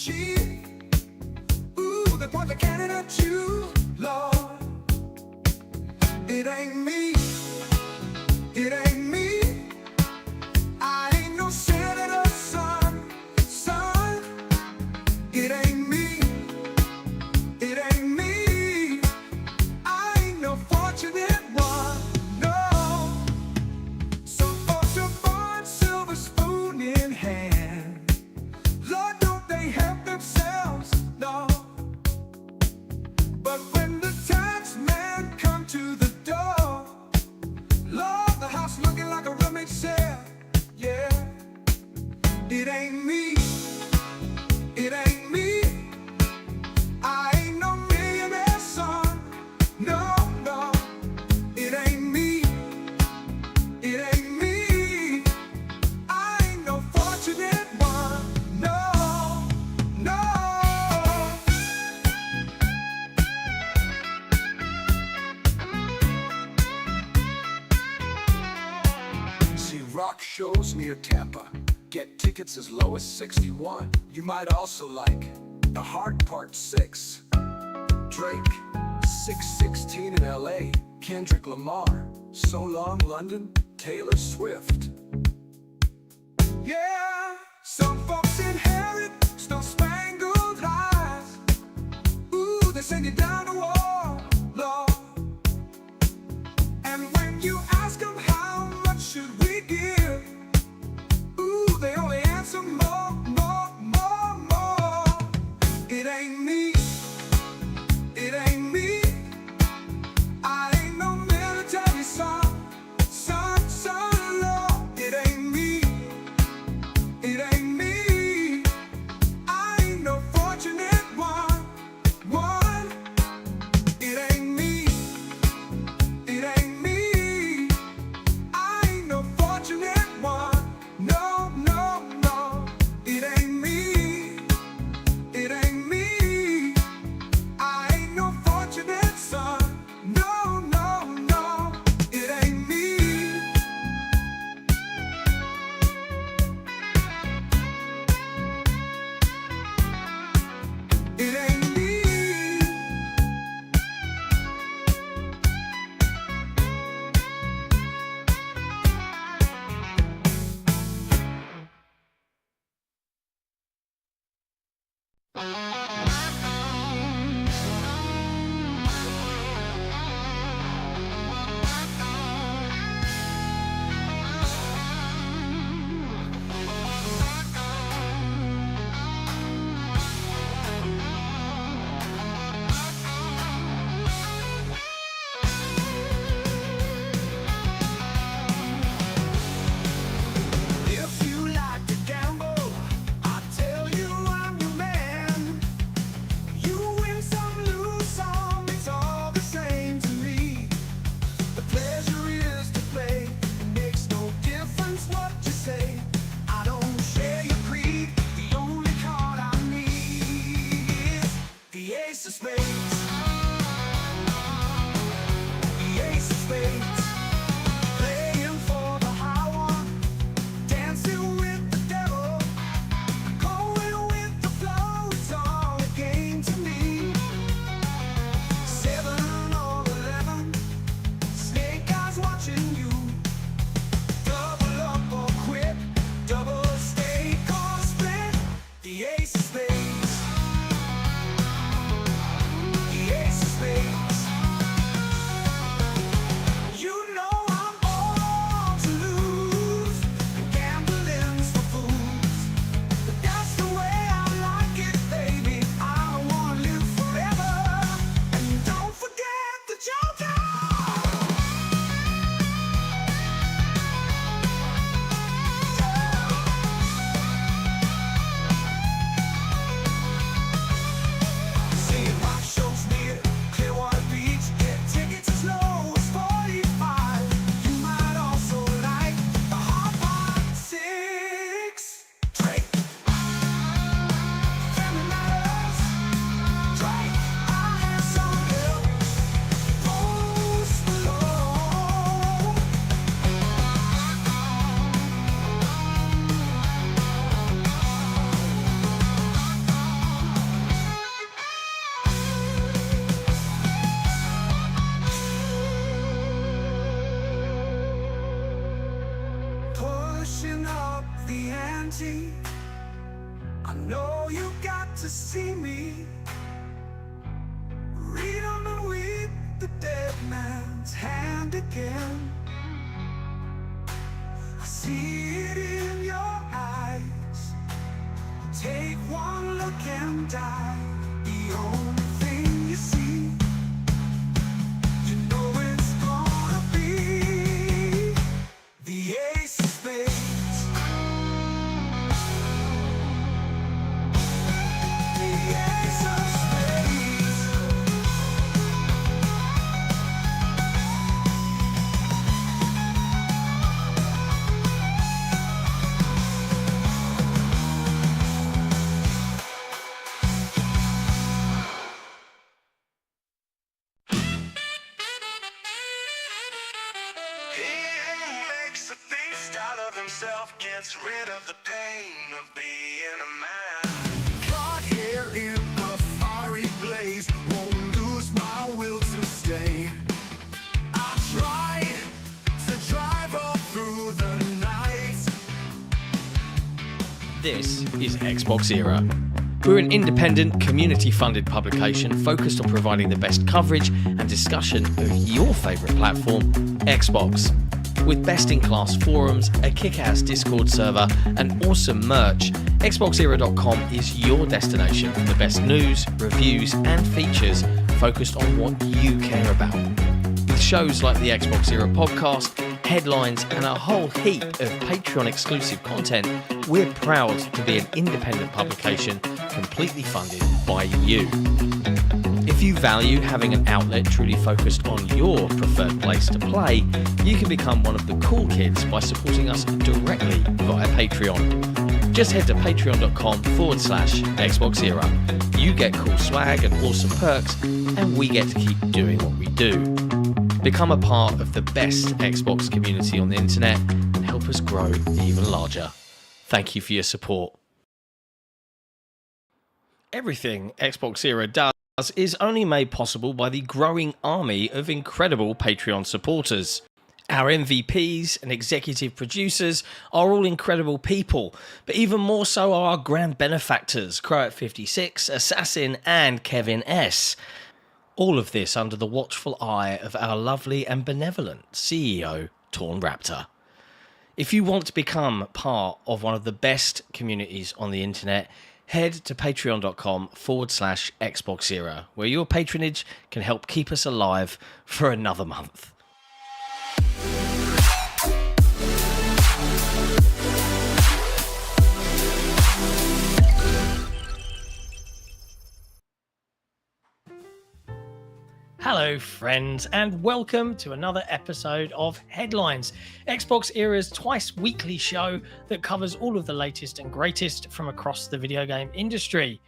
cheat. Ooh, they point the cannon at you, Lord. It ain't me, it ain't me. I ain't no senator, son. It ain't me, it ain't me. I ain't no fortunate one, no. Some folks are born silver spoon in hand. Lord, don't they help themselves, no. But when the tax man come to the door, Lord, the house looking like a rummage sale, yeah. It ain't me, it ain't me. I ain't no millionaire, son, no, no. It ain't me, it ain't me. I ain't no fortunate one, no, no. See rock shows near Tampa. Get tickets as low as 61. You might also like The Hard Part 6. Drake, 616 in LA. Kendrick Lamar, So Long London. Taylor Swift. Yeah, some folks inherit star-spangled eyes. Ooh, they send you down the wall, Lord. And when you ask them how much should we give, ooh, they only answer more, more, more, more. It ain't me, it ain't me. I ain't no military son, Lord. It ain't me, it ain't me. I ain't no fortunate one. It ain't me, it ain't me. I ain't no fortunate one. No, no, no. It ain't me, it ain't me. I ain't no fortunate son. No, no, no. It ain't me. It ain't me. If you like to gamble, I tell you I'm your man. know you got to see me. Read underneath the dead man's hand again. I see it in your eyes. Take one look and die. The only thing you see, you know it's gonna be the ace of spades. The ace of spades. Himself gets rid of the pain of being a man. Caught here in a fiery blaze, won't lose my will to stay. I try to drive all through the night. This is XboxEra. We're an independent, community-funded publication focused on providing the best coverage and discussion of your favourite platform, Xbox. With best-in-class forums, a kick-ass Discord server, and awesome merch, XboxEra.com is your destination for the best news, reviews, and features focused on what you care about. With shows like the Xbox Era podcast, headlines, and a whole heap of Patreon-exclusive content, we're proud to be an independent publication completely funded by you. If you value having an outlet truly focused on your preferred place to play, you can become one of the cool kids by supporting us directly via Patreon. Just head to patreon.com/XboxEra. You get cool swag and awesome perks, and we get to keep doing what we do. Become a part of the best Xbox community on the internet and help us grow even larger. Thank you for your support. Everything Xbox Era does is only made possible by the growing army of incredible Patreon supporters. Our MVPs and executive producers are all incredible people, but even more so are our grand benefactors, Croat56, Assassin, and Kevin S. All of this under the watchful eye of our lovely and benevolent CEO, Torn Raptor. If you want to become part of one of the best communities on the internet, head to patreon.com/XboxEra, where your patronage can help keep us alive for another month. Hello friends, and welcome to another episode of Headlines, Xbox Era's twice weekly show that covers all of the latest and greatest from across the video game industry.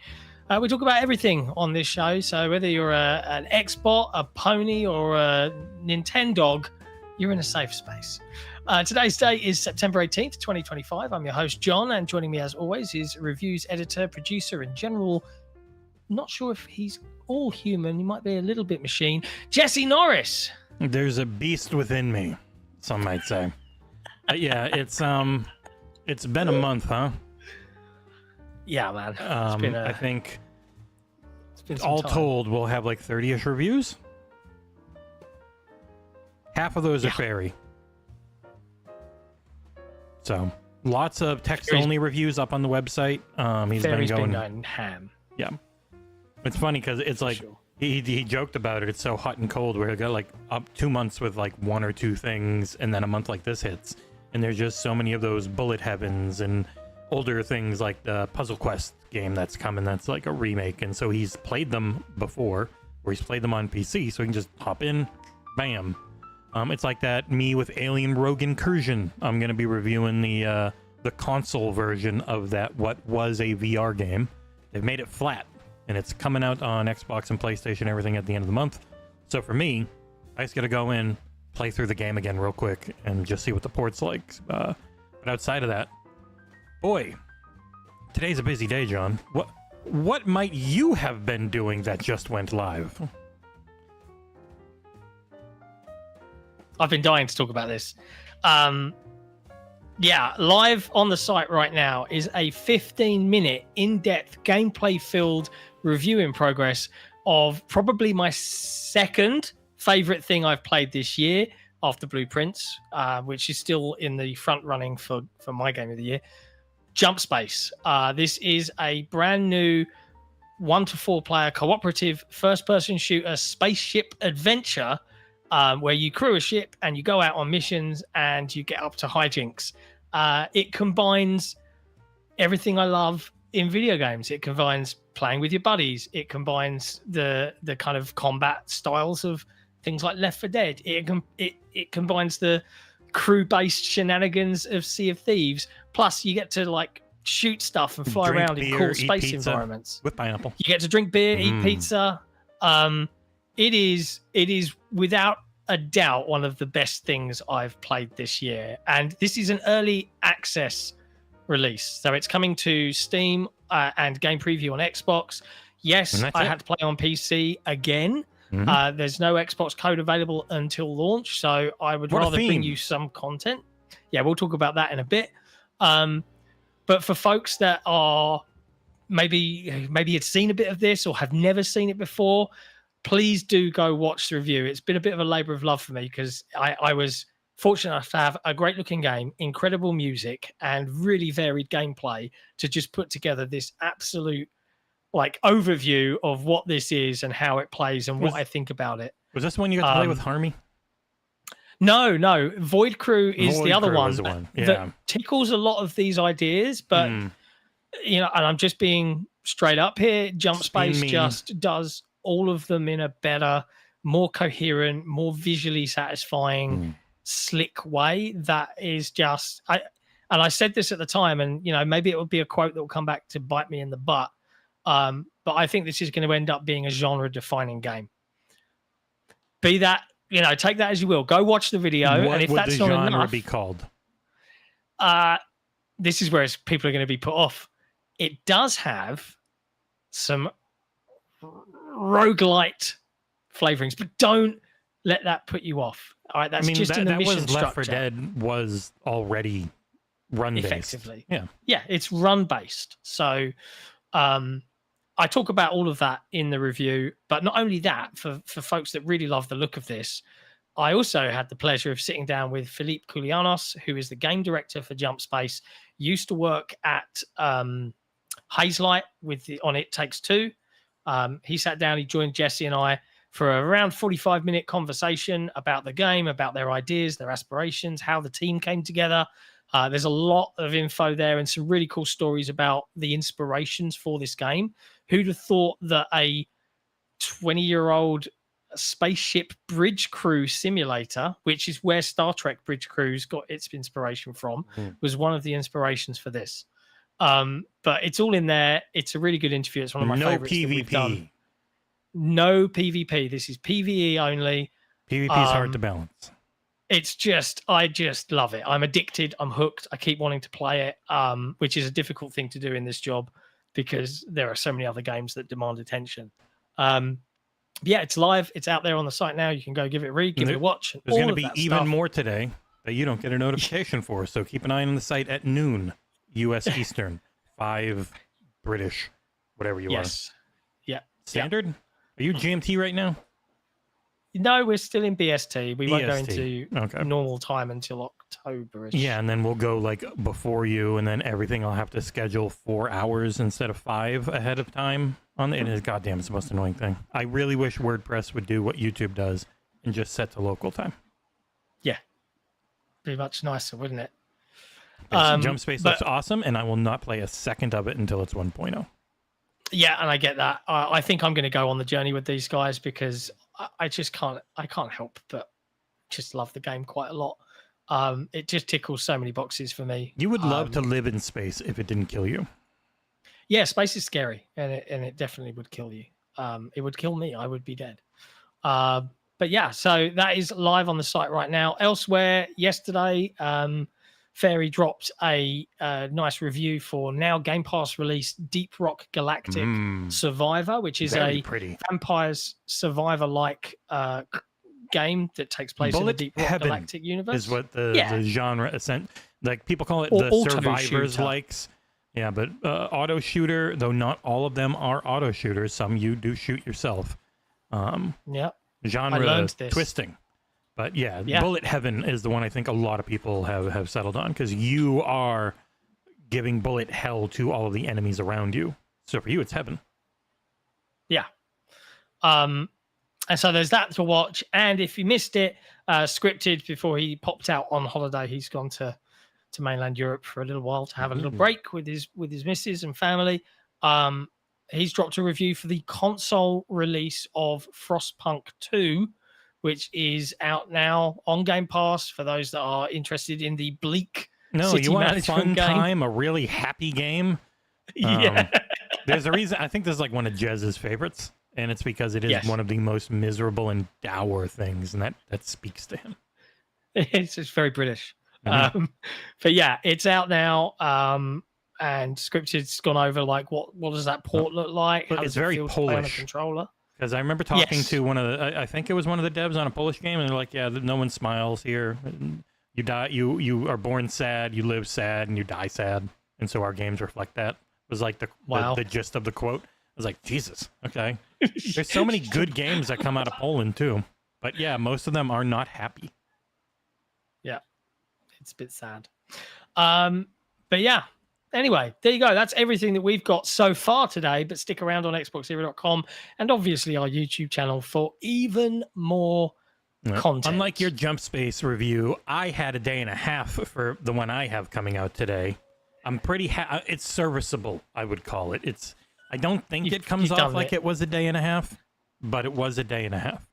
We talk about everything on this show, so whether you're an Xbot, a pony, or a Nintendog, you're in a safe space. Today's date is September 18th, 2025. I'm your host, Jon, and joining me as always is reviews editor, producer, and general, not sure if he's all human, he might be a little bit machine, Jesse Norris. There's a beast within me, some might say. Yeah, it's been a month, huh? Yeah, man. I think all told, we'll have like 30-ish reviews. Half of those are fairy. So lots of text-only reviews up on the website. He's been going ham. Yeah. It's funny because it's like he joked about it. It's so hot and cold where he got like up 2 months with like one or two things, and then a month like this hits, and there's just so many of those bullet heavens and older things like the Puzzle Quest game that's coming. That's like a remake, and so he's played them before, or he's played them on PC, so he can just hop in, bam. It's like that me with Alien Rogue Incursion. I'm gonna be reviewing the console version of that. What was a VR game? They've made it flat. And it's coming out on Xbox and PlayStation, everything at the end of the month. So for me, I just got to go in, play through the game again real quick, and just see what the port's like. But outside of that, boy, today's a busy day, Jon. What might you have been doing that just went live? I've been dying to talk about this. Yeah, live on the site right now is a 15-minute in-depth gameplay-filled review in progress of probably my second favorite thing I've played this year after Blueprints, which is still in the front running for my game of the year. Jump Space. This is a brand new 1 to 4 player cooperative first-person shooter spaceship adventure where you crew a ship and you go out on missions and you get up to hijinks. It combines everything I love in video games. It combines playing with your buddies. It combines the kind of combat styles of things like Left 4 Dead. It combines the crew-based shenanigans of Sea of Thieves. Plus, you get to like shoot stuff and fly around in cool space environments with pineapple. You get to drink beer, eat pizza. It is without a doubt one of the best things I've played this year, and this is an early access release, so it's coming to Steam and Game Preview on Xbox. Yes, I had to play on PC again. There's no Xbox code available until launch, so I would rather bring you some content. Yeah, we'll talk about that in a bit. But for folks that are maybe had seen a bit of this or have never seen it before, please do go watch the review. It's been a bit of a labor of love for me because I was fortunate enough to have a great looking game, incredible music, and really varied gameplay to just put together this absolute like overview of what this is and how it plays and what I think about it. Was this one you got to play with Harmy? No. Void Crew is the other one that tickles a lot of these ideas, but you know, and I'm just being straight up here. Jump Space just does all of them in a better, more coherent, more visually satisfying, slick way. That is just, I said this at the time, and you know, maybe it will be a quote that will come back to bite me in the butt. But I think this is going to end up being a genre-defining game. Be that, you know, take that as you will. Go watch the video, what and if would that's the not genre enough, be called? This is where people are going to be put off. It does have some roguelite flavorings, but don't let that put you off. All right, that's just in the mission structure. Left 4 Dead was already run-based. Effectively. Yeah, it's run-based. So I talk about all of that in the review, but not only that, for folks that really love the look of this, I also had the pleasure of sitting down with Philippe Koulianos, who is the game director for Jump Space, used to work at Hazelight on It Takes Two. He sat down, he joined Jesse and I for around 45-minute conversation about the game, about their ideas, their aspirations, how the team came together. There's a lot of info there and some really cool stories about the inspirations for this game. Who'd have thought that a 20-year-old spaceship bridge crew simulator, which is where Star Trek Bridge Crews got its inspiration from, was one of the inspirations for this. But it's all in there. It's a really good interview. It's one of my favorites. No PvP. That we've done. No PvP. This is PvE only. PvP is hard to balance. It's just, I just love it. I'm addicted. I'm hooked. I keep wanting to play it, which is a difficult thing to do in this job because there are so many other games that demand attention. Yeah, it's live. It's out there on the site now. You can go give it a read, give it a watch. There's going to be even more today that you don't get a notification for. So keep an eye on the site at noon, U.S. Eastern, 5 British, whatever you are. Yeah. Standard? Are you GMT right now? No, we're still in BST. We won't go into normal time until October. Yeah, and then we'll go like before you, and then everything I'll have to schedule 4 hours instead of 5 ahead of time. It is goddamn, it's the most annoying thing. I really wish WordPress would do what YouTube does and just set to local time. Yeah, be much nicer, wouldn't it? Jump Space looks awesome, and I will not play a second of it until it's 1.0. Yeah, and I get that. I think I'm going to go on the journey with these guys because I just can't. I can't help but just love the game quite a lot. It just tickles so many boxes for me. You would love to live in space if it didn't kill you. Yeah, space is scary, and it definitely would kill you. It would kill me. I would be dead. But yeah, so that is live on the site right now. Elsewhere, yesterday, Fairy dropped a nice review for now Game Pass release Deep Rock Galactic Survivor, which is Very pretty Vampires Survivor-like game that takes place in the Bullet Deep Rock Heaven Galactic universe. is what the genre like people call it Or the auto survivors shooter. likes. Yeah, but auto shooter, though not all of them are auto shooters. Some you do shoot yourself. Yeah. Genre learned this. twisting. But yeah, Yeah. Bullet Heaven is the one I think a lot of people have settled on because you are giving bullet hell to all of the enemies around you. So for you, it's heaven. Yeah. And so there's that to watch. And if you missed it, Scripted, before he popped out on holiday, he's gone to mainland Europe for a little while to have a little break with his missus and family. He's dropped a review for the console release of Frostpunk 2, which is out now on Game Pass for those that are interested in the bleak city you want a management fun game. time, a really happy game. Yeah. There's a reason. I think this is like one of Jez's favorites, and it's because it is Yes. one of the most miserable and dour things, and that speaks to him. It's just very British. Mhm. But yeah, it's out now. And Scripted's gone over like what does that port look like? But How it's does it very feel to play on a Polish. controller? Because I remember talking Yes. to one of the, I think it was one of the devs on a Polish game, and they're like, "Yeah, no one smiles here. You die, you are born sad, you live sad, and you die sad." And so our games reflect that. Was like Wow. the gist of the quote. I was like, Jesus, okay. There's so many good games that come out of Poland too, but yeah, most of them are not happy. Yeah, it's a bit sad. But yeah. Anyway, there you go. That's everything that we've got so far today. But stick around on XboxEra.com and obviously our YouTube channel for even more content. Unlike your Jump Space review, I had a day and a half for the one I have coming out today. I'm pretty it's serviceable, I would call it. I don't think it comes you've off done like it. it was a day and a half, but it was a day and a half.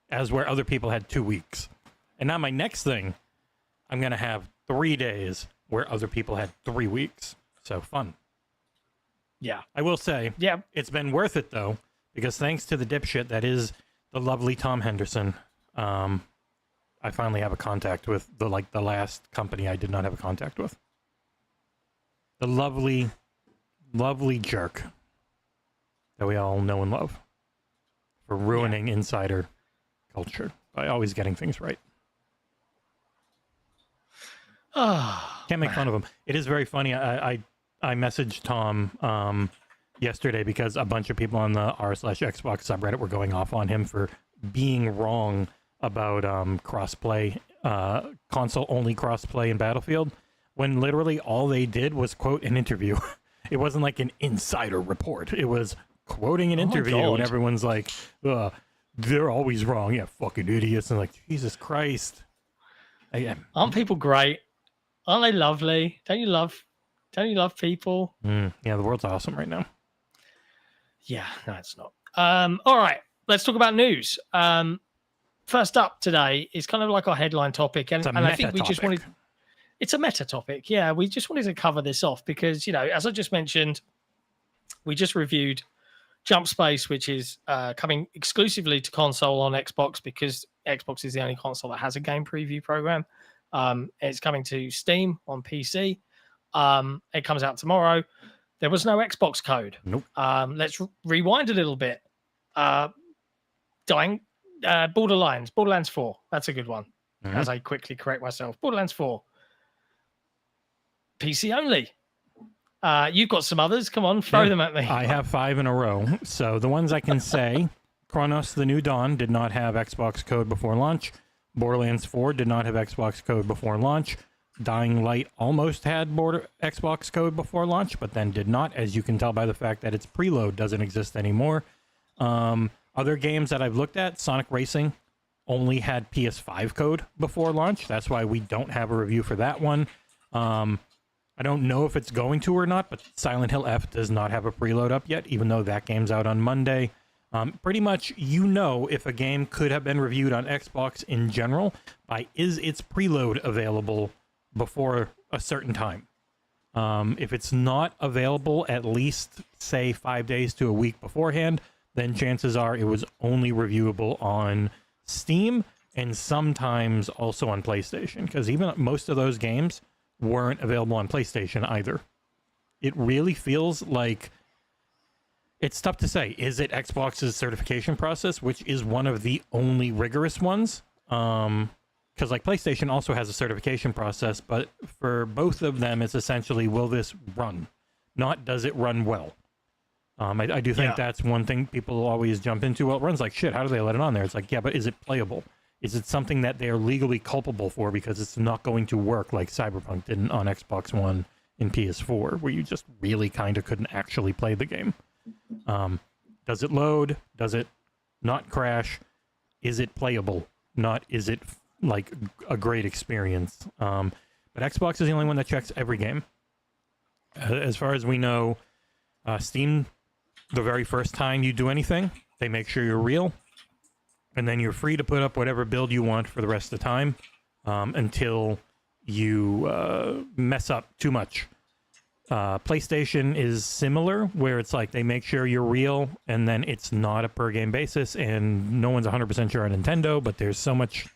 As where other people had 2 weeks. And now my next thing, I'm going to have 3 days where other people had 3 weeks. So fun. Yeah. I will say, Yeah. it's been worth it though, because thanks to the dipshit that is the lovely Tom Henderson, I finally have a contact with the last company I did not have a contact with. The lovely, lovely jerk that we all know and love for ruining insider culture by always getting things right. Can't make fun of him. It is very funny. I messaged Tom yesterday because a bunch of people on the r/Xbox subreddit were going off on him for being wrong about crossplay, console-only crossplay in Battlefield, when literally all they did was quote an interview. It wasn't like an insider report. It was quoting an interview, God. and everyone's like, they're always wrong. Yeah, fucking idiots. And like, Jesus Christ. Aren't people great? Aren't they lovely? Don't you love people? Yeah, the world's awesome right now. Yeah, no, it's not. All right, let's talk about news. First up today is kind of like our headline topic, and I think we just wanted. It's a meta topic, yeah. We just wanted to cover this off because, as I just mentioned, we just reviewed Jump Space, which is coming exclusively to console on Xbox because Xbox is the only console that has a game preview program. It's coming to Steam on PC. It comes out tomorrow. There was no Xbox code. Nope. Let's rewind a little bit. Borderlands 4. That's a good one. Mhm. As I quickly correct myself. Borderlands 4. PC only. You've got some others. Come on, throw them at me. I have 5 in a row. So the ones I can say, Chronos The New Dawn did not have Xbox code before launch. Borderlands 4 did not have Xbox code before launch. Dying Light almost had Xbox code before launch, but then did not, as you can tell by the fact that its preload doesn't exist anymore. Other games that I've looked at, Sonic Racing only had PS5 code before launch. That's why we don't have a review for that one. I don't know if it's going to or not, but Silent Hill F does not have a preload up yet, even though that game's out on Monday. Pretty much, if a game could have been reviewed on Xbox in general by is its preload available before a certain time. If it's not available at least, say, 5 days to a week beforehand, then chances are it was only reviewable on Steam and sometimes also on PlayStation, because even most of those games weren't available on PlayStation either. It really feels like It's tough to say. Is it Xbox's certification process, which is one of the only rigorous ones? Because like PlayStation also has a certification process, but for both of them, it's essentially, will this run? Not does it run well? I do think that's one thing people always jump into. Well, it runs like shit. How do they let it on there? It's like, yeah, but is it playable? Is it something that they are legally culpable for because it's not going to work like Cyberpunk didn't on Xbox One and PS4, where you just really kind of couldn't actually play the game? Does it load? Does it not crash? Is it playable? Not is it like a great experience? But Xbox is the only one that checks every game. As far as we know, Steam, the very first time you do anything, they make sure you're real, and then you're free to put up whatever build you want for the rest of the time until you mess up too much. PlayStation is similar, where it's like they make sure you're real, and then it's not a per game basis, and no one's 100% sure on Nintendo, but there's so much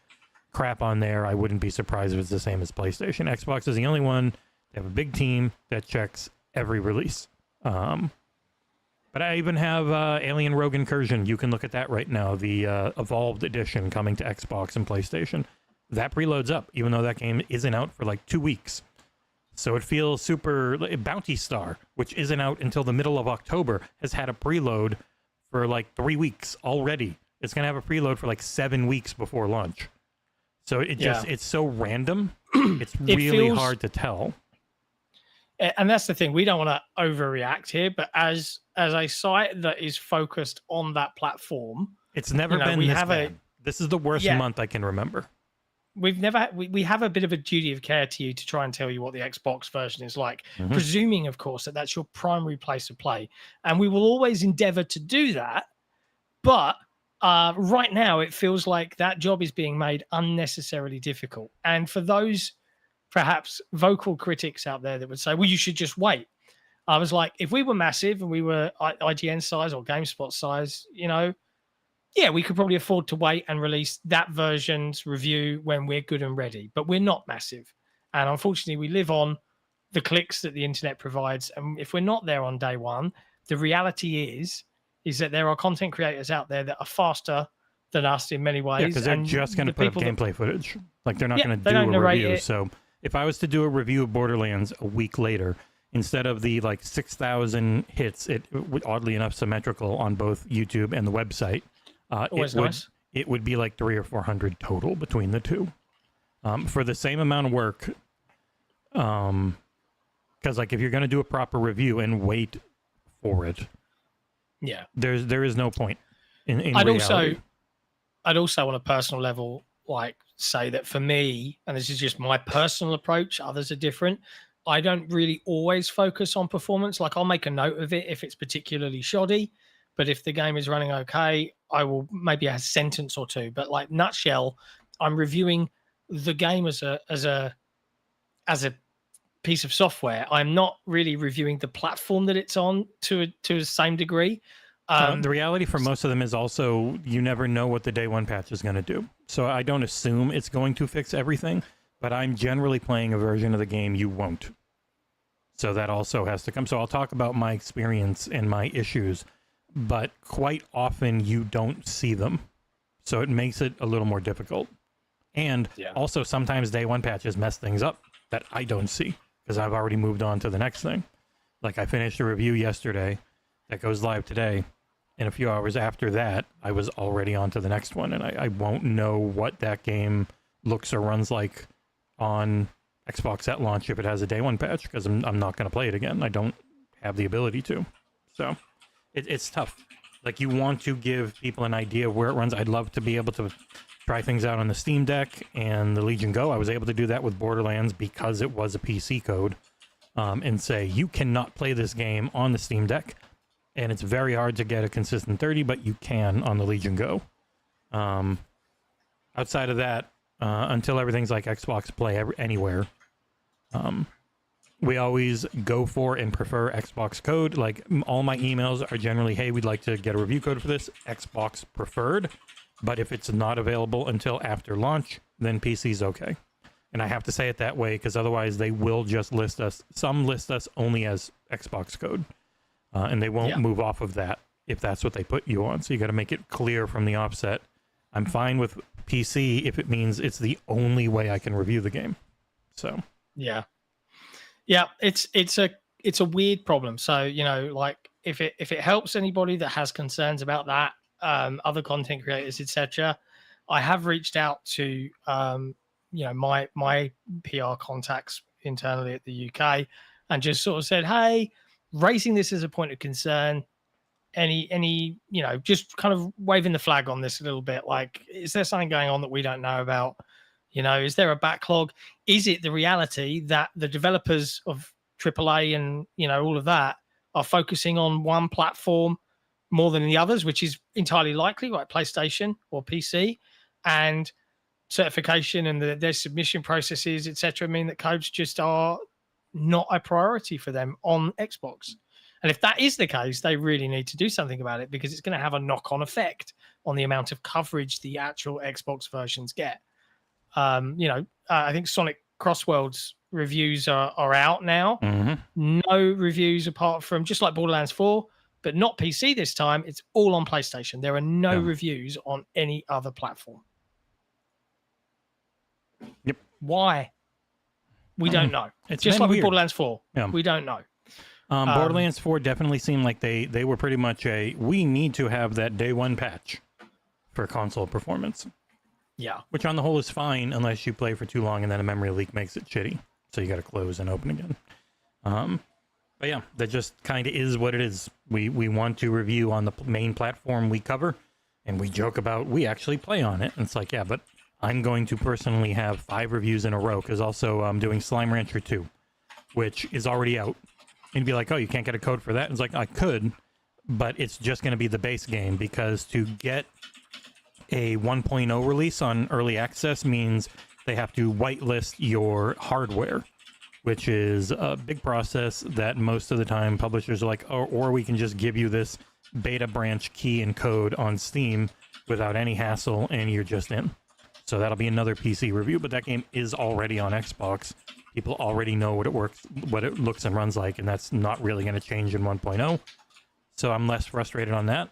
crap on there, I wouldn't be surprised if it's the same as PlayStation. Xbox is the only one. They have a big team that checks every release. But I even have Alien Rogue Incursion. You can look at that right now, the Evolved Edition coming to Xbox and PlayStation. That preloads up, even though that game isn't out for like 2 weeks. So it feels super... Bounty Star, which isn't out until the middle of October, has had a preload for like 3 weeks already. It's going to have a preload for like 7 weeks before launch. So it just, it's so random. It's really hard to tell. And that's the thing. We don't want to overreact here, but as a site that is focused on that platform, it's never been this bad. This is the worst month I can remember. We have a bit of a duty of care to you to try and tell you what the Xbox version is like, presuming, of course, that that's your primary place of play. And we will always endeavor to do that. But right now, it feels like that job is being made unnecessarily difficult. And for those perhaps vocal critics out there that would say, well, you should just wait. I was like, if we were massive and we were IGN size or GameSpot size, yeah, we could probably afford to wait and release that version's review when we're good and ready. But we're not massive. And unfortunately, we live on the clicks that the internet provides. And if we're not there on day one, the reality is that there are content creators out there that are faster than us in many ways. Yeah, because they're just going to put up gameplay footage. Like, they're not going to do a review. So if I was to do a review of Borderlands a week later, instead of the like 6,000 hits, it would, oddly enough, symmetrical on both YouTube and the website. It would be like 300 or 400 total between the two for the same amount of work. Because like if you're going to do a proper review and wait for it, there is no point in reality. I'd also on a personal level like say that for me, and this is just my personal approach, others are different. I don't really always focus on performance. Like I'll make a note of it if it's particularly shoddy. But if the game is running okay, I will maybe a sentence or two. But like nutshell, I'm reviewing the game as a piece of software. I'm not really reviewing the platform that it's on to the same degree. The reality for most of them is also you never know what the day one patch is going to do. So I don't assume it's going to fix everything, but I'm generally playing a version of the game you won't. So that also has to come. So I'll talk about my experience and my issues, but quite often you don't see them. So it makes it a little more difficult. And also sometimes day one patches mess things up that I don't see because I've already moved on to the next thing. Like I finished a review yesterday that goes live today. And a few hours after that, I was already on to the next one. And I won't know what that game looks or runs like on Xbox at launch if it has a day one patch because I'm not going to play it again. I don't have the ability to. So it's tough. Like you want to give people an idea of where it runs. I'd love to be able to try things out on the Steam Deck and the Legion Go. I was able to do that with Borderlands because it was a PC code and say, you cannot play this game on the Steam Deck. And it's very hard to get a consistent 30, but you can on the Legion Go. Outside of that, until everything's like Xbox Play anywhere, we always go for and prefer Xbox code. Like all my emails are generally, hey, we'd like to get a review code for this, Xbox preferred. But if it's not available until after launch, then PC's okay. And I have to say it that way because otherwise they will just list us. Some list us only as Xbox code. and they won't Yeah. move off of that if that's what they put you on. So you got to make it clear from the offset. I'm fine with PC if it means it's the only way I can review the game. So Yeah. It's a weird problem. So, you know, like if it helps anybody that has concerns about that, other content creators, etc., I have reached out to my PR contacts internally at the UK and just sort of said, hey, raising this as a point of concern. Any just kind of waving the flag on this a little bit, like, is there something going on that we don't know about? Is there a backlog? Is it the reality that the developers of AAA and all of that are focusing on one platform more than the others, which is entirely likely, like PlayStation or PC, and certification and their submission processes, etc., mean that codes just are not a priority for them on Xbox. And if that is the case, they really need to do something about it, because it's going to have a knock-on effect on the amount of coverage the actual Xbox versions get. I think Sonic Crossworlds reviews are out now. No reviews apart from, just like Borderlands 4, but not PC this time. It's all on PlayStation. There are no reviews on any other platform. Yep. Why? We don't know. It's just been like with weird. Borderlands 4. Yeah. We don't know. Borderlands 4 definitely seemed like they were pretty much we need to have that day one patch for console performance. Yeah. Which on the whole is fine unless you play for too long and then a memory leak makes it shitty. So you got to close and open again. But yeah, that just kind of is what it is. We want to review on the main platform we cover, and we joke about we actually play on it. And it's like, yeah, but I'm going to personally have 5 reviews in a row, because also I'm doing Slime Rancher 2, which is already out. And you'd be like, oh, you can't get a code for that? And it's like, I could, but it's just going to be the base game, because to get a 1.0 release on early access means they have to whitelist your hardware, which is a big process that most of the time publishers are like, or we can just give you this beta branch key and code on Steam without any hassle, and you're just in. So that'll be another PC review, but that game is already on Xbox. People already know what it looks and runs like, and that's not really going to change in 1.0. So I'm less frustrated on that.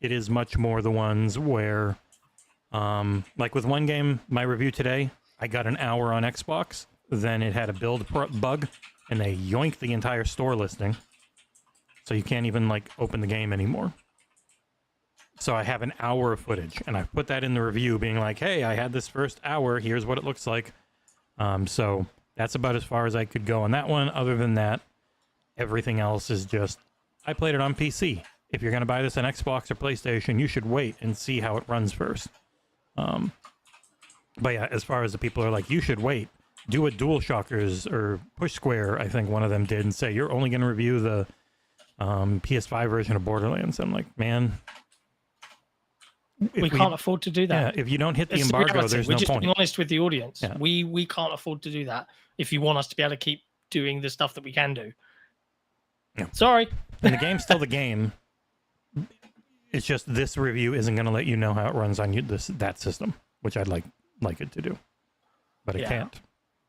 It is much more the ones where, like with one game, my review today, I got an hour on Xbox, then it had a build bug, and they yoinked the entire store listing. So you can't even like open the game anymore. So I have an hour of footage, and I put that in the review being like, hey, I had this first hour, here's what it looks like. So that's about as far as I could go on that one. Other than that, everything else is just, I played it on PC. If you're going to buy this on Xbox or PlayStation, you should wait and see how it runs first. But yeah, as far as the people are like, you should wait, do what DualShockers or Push Square, I think one of them did, and say, you're only going to review the PS5 version of Borderlands. I'm like, man, we can't afford to do that. Yeah, if you don't hit the It's embargo, reality. there's We're no just point. being honest with the audience. Yeah. We can't afford to do that if you want us to be able to keep doing the stuff that we can do. Yeah. Sorry. And the game's still the game. It's just this review isn't going to let you know how it runs on that system, which I'd like it to do, but it can't.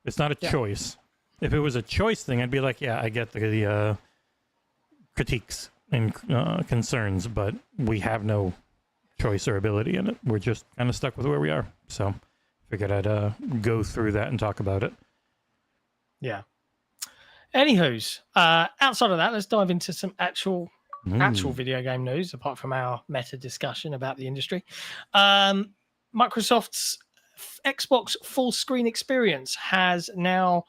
It's not a choice. If it was a choice thing, I'd be like, yeah, I get the critiques and concerns, but we have no choice or ability in it. We're just kind of stuck with where we are. So figured I'd go through that and talk about it. Yeah. Anywho's, outside of that, let's dive into some actual video game news, apart from our meta discussion about the industry. Microsoft's Xbox full screen experience has now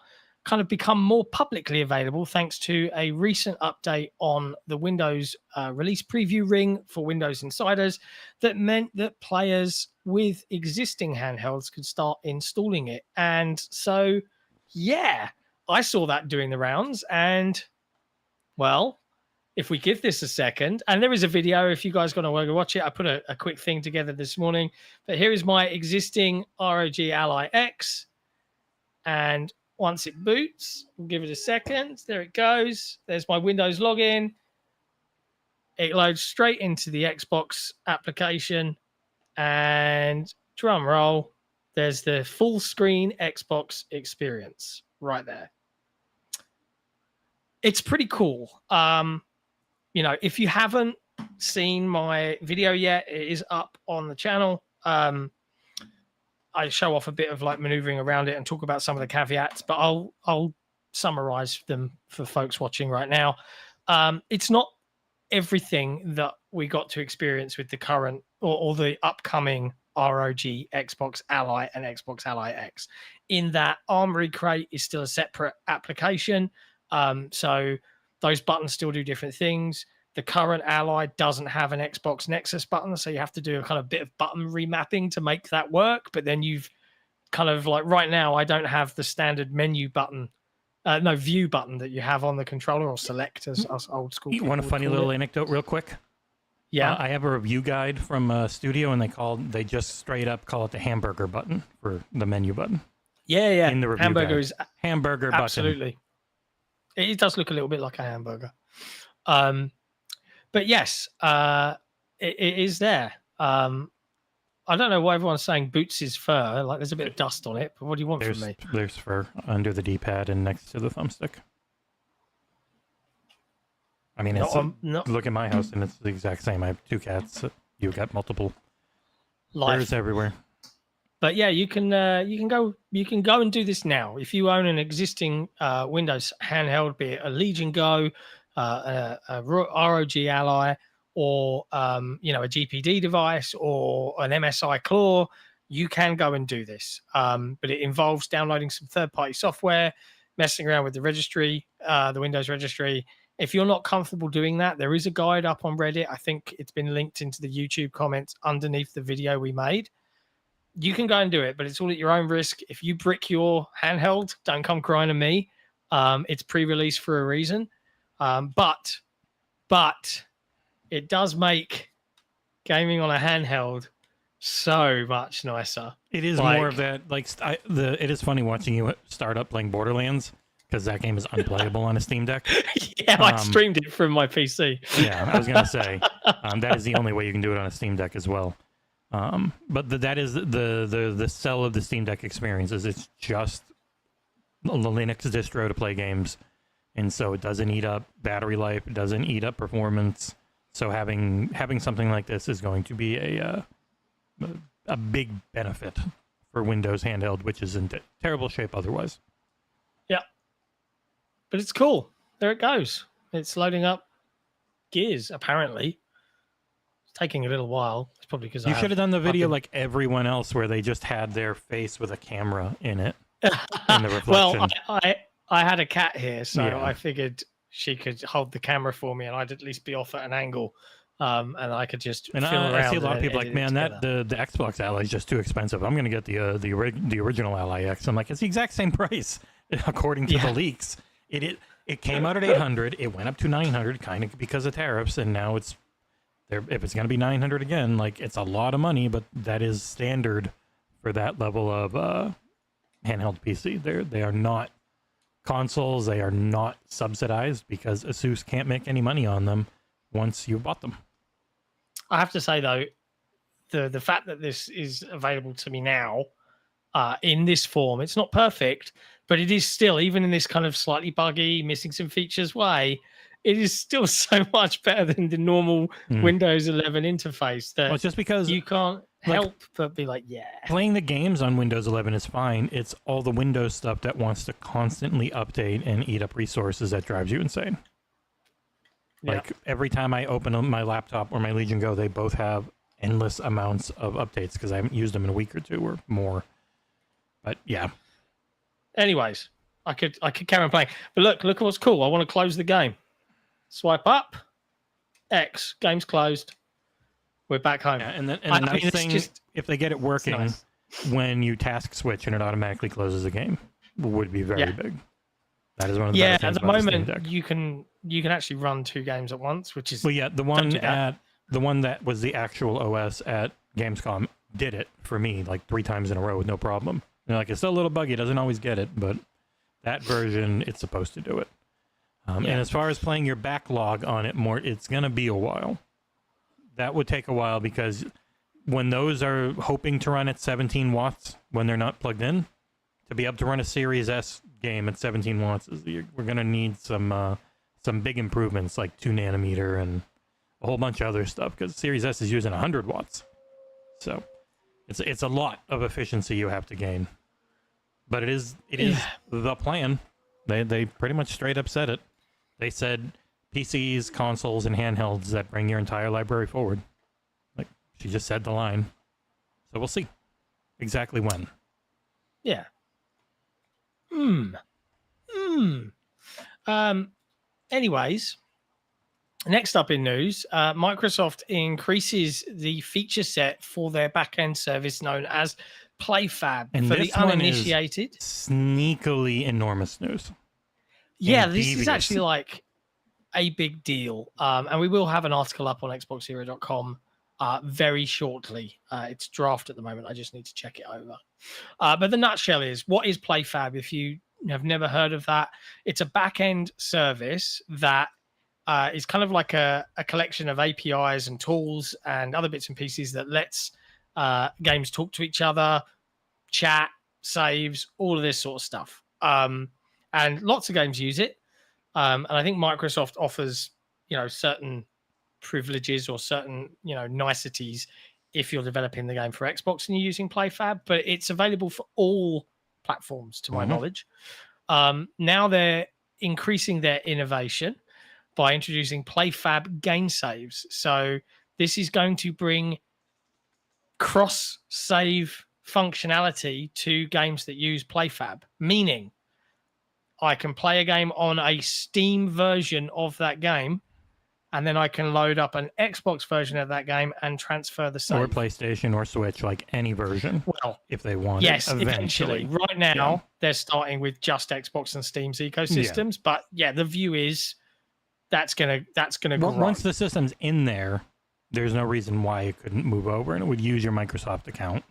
kind of become more publicly available thanks to a recent update on the Windows release preview ring for Windows Insiders that meant that players with existing handhelds could start installing it. And so, yeah, I saw that doing the rounds, and well, if we give this a second, and there is a video if you guys going to go watch it. I put a quick thing together this morning, but here is my existing ROG Ally X, and once it boots, we'll give it a second. There it goes. There's my Windows login. It loads straight into the Xbox application, and drum roll, there's the full screen Xbox experience right there. It's pretty cool. if you haven't seen my video yet, it is up on the channel. I show off a bit of like maneuvering around it and talk about some of the caveats, but I'll summarize them for folks watching right now. It's not everything that we got to experience with the current or the upcoming ROG Xbox Ally and Xbox Ally X, in that Armory Crate is still a separate application. So those buttons still do different things. The current Ally doesn't have an Xbox Nexus button, so you have to do a kind of bit of button remapping to make that work. But then you've kind of like right now, I don't have the standard menu button, view button that you have on the controller, or select as us old school. You want a funny little anecdote real quick? Yeah. I have a review guide from a studio, and they just straight up call it the hamburger button for the menu button. Yeah. In the review hamburger guide. is Hamburger button. absolutely. It does look a little bit like a hamburger. But yes, it is there. I don't know why everyone's saying Boots is fur. Like there's a bit of dust on it, but what do you want from me? There's fur under the D-pad and next to the thumbstick. I mean, look at my house, and it's the exact same. I have 2 cats. You've got multiple furs everywhere. But yeah, you can go and do this now. If you own an existing Windows handheld, be it a Legion Go, a ROG Ally, or a GPD device, or an MSI Claw, you can go and do this. But it involves downloading some third-party software, messing around with the registry, the Windows registry. If you're not comfortable doing that, there is a guide up on Reddit. I think it's been linked into the YouTube comments underneath the video we made. You can go and do it, but it's all at your own risk. If you brick your handheld, don't come crying to me. It's pre-release for a reason. But it does make gaming on a handheld so much nicer. It is more of that, it is funny watching you start up playing Borderlands, because that game is unplayable on a Steam Deck. Yeah, I streamed it from my PC. Yeah, I was going to say, that is the only way you can do it on a Steam Deck as well. But that is the sell of the Steam Deck experience, is it's just a Linux distro to play games. And so it doesn't eat up battery life, it doesn't eat up performance. So having something like this is going to be a big benefit for Windows handheld, which is in terrible shape otherwise. Yeah. But it's cool. There it goes. It's loading up Gears, apparently. It's taking a little while. It's probably because you should have done the video like everyone else, where they just had their face with a camera in it. In the reflection. Well, I had a cat here, so Yeah. I figured she could hold the camera for me, and I'd at least be off at an angle, and I could just And film around. I see a lot of people like, edit it man, together." the Xbox Ally is just too expensive. I'm going to get the original Ally X. I'm like, it's the exact same price according to the leaks. It came out at 800. It went up to 900, kind of because of tariffs, and now it's there. If it's going to be 900 again, like, it's a lot of money, but that is standard for that level of handheld PC. They are not consoles. They are not subsidized, because Asus can't make any money on them once you bought them. I have to say though, the fact that this is available to me now in this form, it's not perfect, but it is still, even in this kind of slightly buggy, missing some features way, it is still so much better than the normal Windows 11 interface that It's just because you can't help but be like, yeah. Playing the games on Windows 11 is fine. It's all the Windows stuff that wants to constantly update and eat up resources that drives you insane. Like, every time I open my laptop or my Legion Go, they both have endless amounts of updates because I haven't used them in a week or 2 or more. But yeah. Anyways, I could carry on playing. But look at what's cool. I want to close the game. Swipe up. X. Game's closed. We're back home. Yeah, and the nice thing, if they get it working, when you task switch and it automatically closes the game, would be very big. That is one of the better things at the about moment the Steam Deck. you can actually run 2 games at once, which is the one that was the actual OS at Gamescom did it for me like 3 times in a row with no problem. Like, it's still a little buggy, it doesn't always get it, but that version, it's supposed to do it. And as far as playing your backlog on it more, it's going to be a while. That would take a while, because when those are hoping to run at 17 watts when they're not plugged in, to be able to run a Series S game at 17 watts, we're going to need some some big improvements like 2 nanometer and a whole bunch of other stuff, because Series S is using 100 watts. So it's a lot of efficiency you have to gain. But it is the plan. They pretty much straight up said it. They said PCs, consoles, and handhelds that bring your entire library forward. Like, she just said the line. So we'll see exactly when. Yeah. Anyways, next up in news, Microsoft increases the feature set for their backend service known as PlayFab And for this the uninitiated. Sneakily enormous news. Yeah, and this devious. is actually like a big deal. And we will have an article up on XboxEra.com very shortly. It's draft at the moment. I just need to check it over. But the nutshell is, what is PlayFab? If you have never heard of that, it's a back-end service that is kind of like a collection of APIs and tools and other bits and pieces that lets games talk to each other, chat, saves, all of this sort of stuff. And lots of games use it. And I think Microsoft offers, certain privileges or certain, niceties if you're developing the game for Xbox and you're using PlayFab, but it's available for all platforms, to my knowledge. Now they're increasing their innovation by introducing PlayFab game saves. So this is going to bring cross-save functionality to games that use PlayFab, meaning I can play a game on a Steam version of that game, and then I can load up an Xbox version of that game and transfer the save. Or PlayStation or Switch, like any version. Well, if they want. Yes, it eventually. Right now, they're starting with just Xbox and Steam's ecosystems, but the view is that's gonna grow. Once the system's in there, there's no reason why it couldn't move over, and it would use your Microsoft account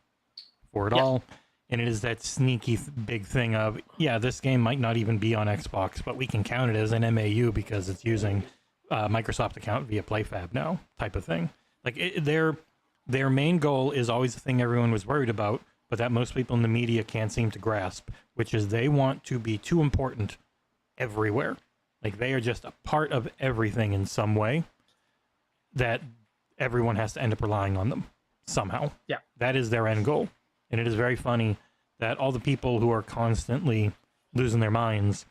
for it all. And it is that sneaky big thing of, this game might not even be on Xbox, but we can count it as an MAU because it's using Microsoft account via PlayFab now, type of thing. Like their main goal is always the thing everyone was worried about, but that most people in the media can't seem to grasp, which is they want to be too important everywhere. Like they are just a part of everything in some way that everyone has to end up relying on them somehow. Yeah. That is their end goal. And it is very funny that all the people who are constantly losing their minds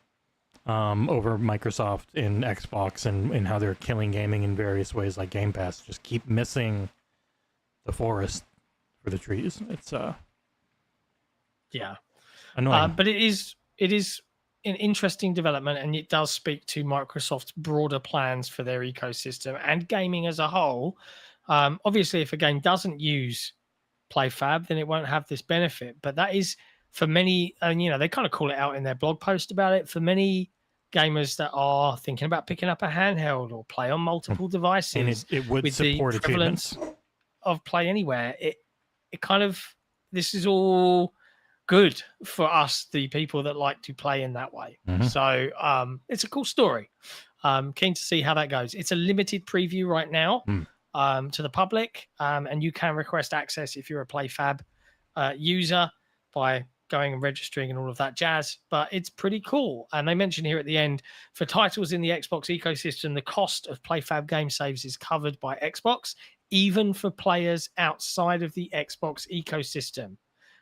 over Microsoft and Xbox and how they're killing gaming in various ways like Game Pass just keep missing the forest for the trees. It's annoying. But it is an interesting development, and it does speak to Microsoft's broader plans for their ecosystem and gaming as a whole. Obviously, if a game doesn't use PlayFab, then it won't have this benefit. But that is for many, and they kind of call it out in their blog post about it. For many gamers that are thinking about picking up a handheld or play on multiple devices, and it would with support the prevalence of Play Anywhere, it kind of, this is all good for us, the people that like to play in that way. So it's a cool story. Keen to see how that goes. It's a limited preview right now. To the public, and you can request access if you're a PlayFab user by going and registering and all of that jazz. But it's pretty cool. And they mention here at the end, for titles in the Xbox ecosystem, the cost of PlayFab game saves is covered by Xbox, even for players outside of the Xbox ecosystem.